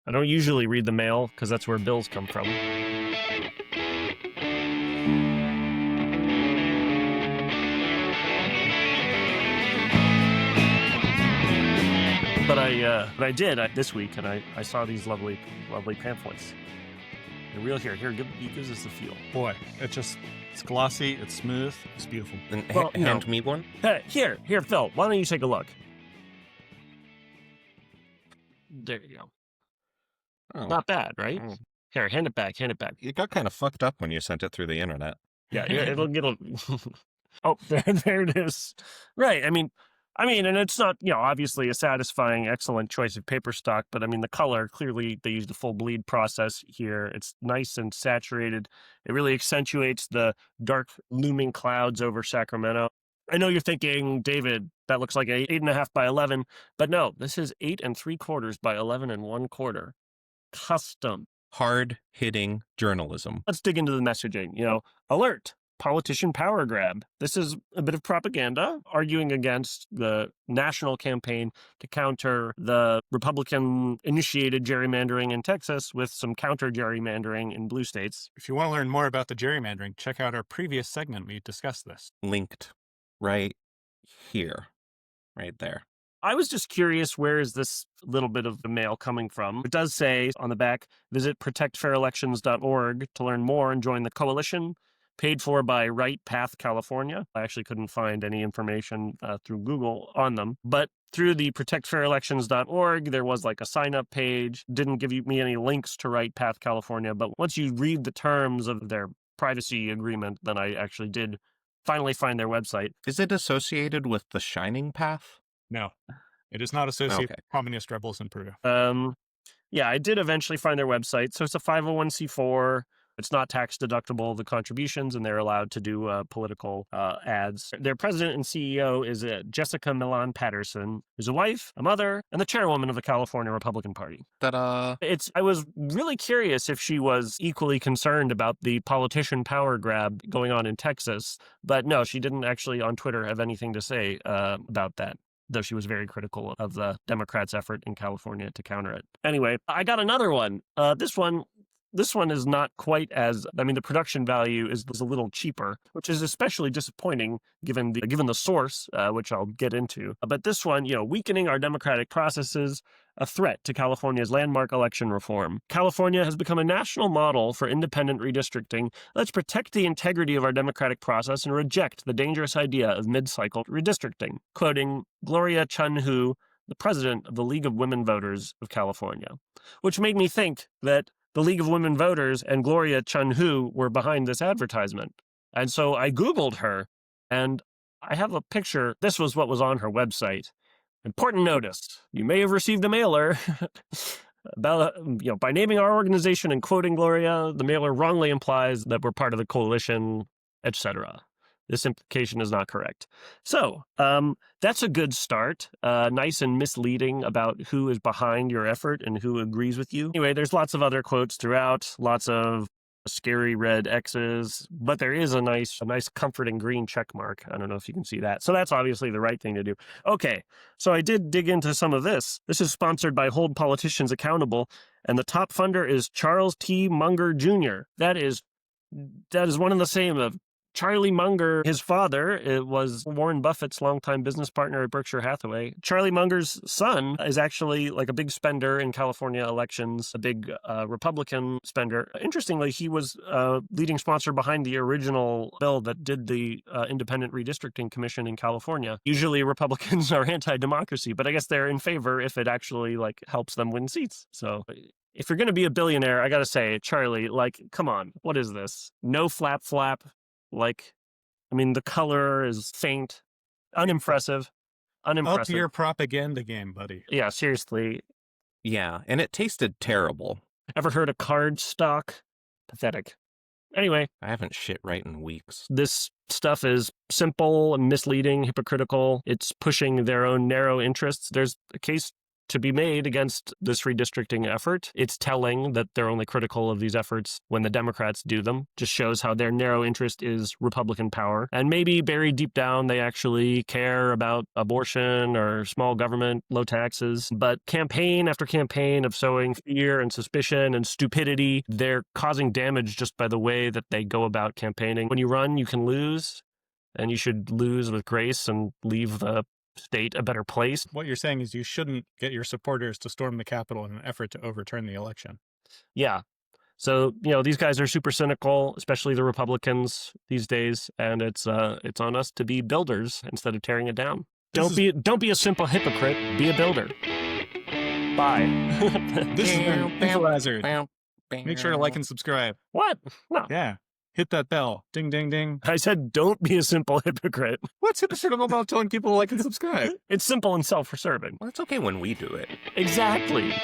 I don't usually read the mail because that's where bills come from. But I did this week, and I saw these lovely pamphlets. They're real here. Here, give us the feel. Boy, it's glossy, it's smooth, it's beautiful. And Well, hand me one. Hey, here, Phil. Why don't you take a look? There you go. Oh, Not bad, right? Oh. Here, hand it back. It got kind of fucked up when you sent it through the internet. Yeah, it'll. Oh, there it is. Right. I mean, and it's not, obviously a satisfying, excellent choice of paper stock, but I mean, the color, clearly they used a full bleed process here. It's nice and saturated. It really accentuates the dark looming clouds over Sacramento. I know you're thinking, David, that looks like 8.5 by 11, but no, this is 8 3/4 by 11 1/4. Custom. Hard-hitting journalism. Let's dig into the messaging. Alert. Politician power grab. This is a bit of propaganda arguing against the national campaign to counter the Republican-initiated gerrymandering in Texas with some counter-gerrymandering in blue states. If you want to learn more about the gerrymandering, check out our previous segment. We discussed this. Linked right here. Right there. I was just curious, where is this little bit of the mail coming from? It does say on the back, visit protectfairelections.org to learn more and join the coalition. Paid for by Right Path California. I actually couldn't find any information through Google on them. But through the protectfairelections.org, there was like a sign-up page. Didn't give me any links to Right Path California. But once you read the terms of their privacy agreement, then I actually did finally find their website. Is it associated with the Shining Path? No, it is not associated with communist rebels in Peru. Yeah, I did eventually find their website. So it's a 501c4. It's not tax deductible, the contributions, and they're allowed to do political ads. Their president and CEO is Jessica Milan Patterson, who's a wife, a mother, and the chairwoman of the California Republican Party. Ta-da! I was really curious if she was equally concerned about the politician power grab going on in Texas, but no, she didn't actually on Twitter have anything to say about that, though she was very critical of the Democrats' effort in California to counter it. Anyway, I got another one. This one is not quite as, the production value is a little cheaper, which is especially disappointing given the source, which I'll get into. But this one, weakening our democratic processes, a threat to California's landmark election reform. California has become a national model for independent redistricting. Let's protect the integrity of our democratic process and reject the dangerous idea of mid-cycle redistricting. Quoting Gloria Chun-Hu, the president of the League of Women Voters of California, which made me think that the League of Women Voters and Gloria Chun-Hu were behind this advertisement. And so I Googled her, and I have a picture. This was what was on her website. Important notice. You may have received a mailer about, by naming our organization and quoting Gloria, the mailer wrongly implies that we're part of the coalition, etc. This implication is not correct. So that's a good start. Nice and misleading about who is behind your effort and who agrees with you. Anyway, there's lots of other quotes throughout, lots of scary red X's, but there is a nice comforting green check mark. I don't know if you can see that. So that's obviously the right thing to do. Okay, so I did dig into some of this. This is sponsored by Hold Politicians Accountable, and the top funder is Charles T. Munger Jr. That is one and the same of Charlie Munger. His father was Warren Buffett's longtime business partner at Berkshire Hathaway. Charlie Munger's son is actually like a big spender in California elections, a big Republican spender. Interestingly, he was leading sponsor behind the original bill that did the Independent Redistricting Commission in California. Usually Republicans are anti-democracy, but I guess they're in favor if it actually helps them win seats. So if you're going to be a billionaire, I got to say, Charlie, come on, what is this? No flap. The color is faint, unimpressive. Up your propaganda game, buddy. Yeah, seriously. Yeah, and it tasted terrible. Ever heard of card stock? Pathetic. Anyway. I haven't shit right in weeks. This stuff is simple, misleading, hypocritical. It's pushing their own narrow interests. There's a case to be made against this redistricting effort. It's telling that they're only critical of these efforts when the Democrats do them. Just shows how their narrow interest is Republican power. And maybe buried deep down, they actually care about abortion or small government, low taxes. But campaign after campaign of sowing fear and suspicion and stupidity, they're causing damage just by the way that they go about campaigning. When you run, you can lose, and you should lose with grace and leave the state a better place. What you're saying is you shouldn't get your supporters to storm the Capitol in an effort to overturn the election. Yeah. So, these guys are super cynical, especially the Republicans these days, and it's on us to be builders instead of tearing it down. Don't be a simple hypocrite, be a builder. Bye. This is Info Hazard. Make sure to like and subscribe. What? No. Yeah. Hit that bell. Ding, ding, ding. I said don't be a simple hypocrite. What's hypocritical about telling people to like and subscribe? It's simple and self-serving. Well, it's okay when we do it. Exactly.